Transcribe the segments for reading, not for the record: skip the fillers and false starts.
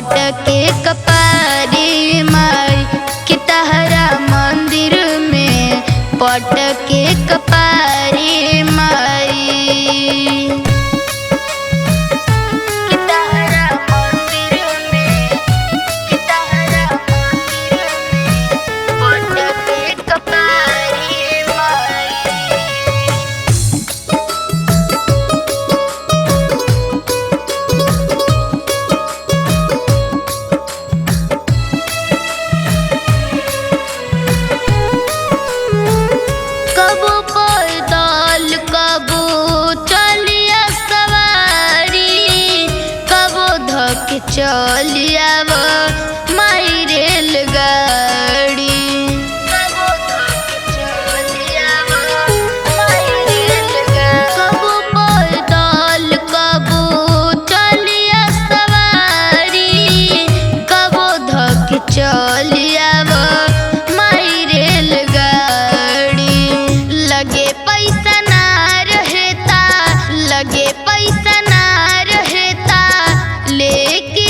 पटके कपारी माई कि तहरा मंदिर में पटके कपारी माई। चलिया माई रेलगाड़ी कबो पैदल कबो चलिया सवारी कबो धक चलिया माई रेलगाड़ी। लगे पैसा ना रहता लगे पैसा ना रहता लेके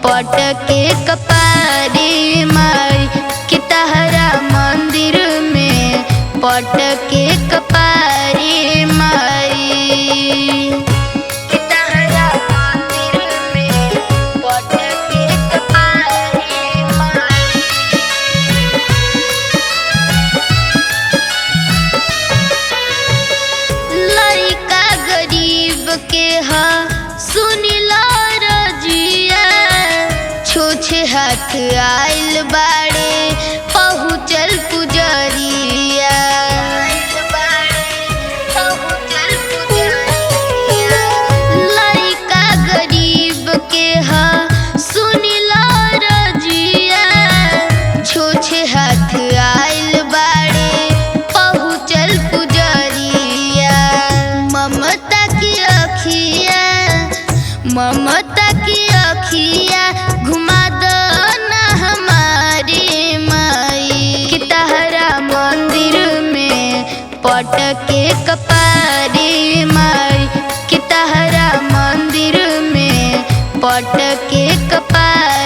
पटके कपारी माई कि तहरा मंदिर में पटके कपारी माई। कि तहरा मंदिर में पटके कपारी माई। लइका गरीब के हा सुनिला छूछे हाथ आइल बाड़े पहुँचल पुजरिया। लइका गरीब के हा सुनिला रजिया छूछे हाथ आइल बाड़े पहुँचल पुजरिया। ममता की अखिया ममता की अखिया घुमा दो ना हमारी माई कि तहरा मंदिर में पटके कपारी माई कि तहरा मंदिर में पटके कपारी।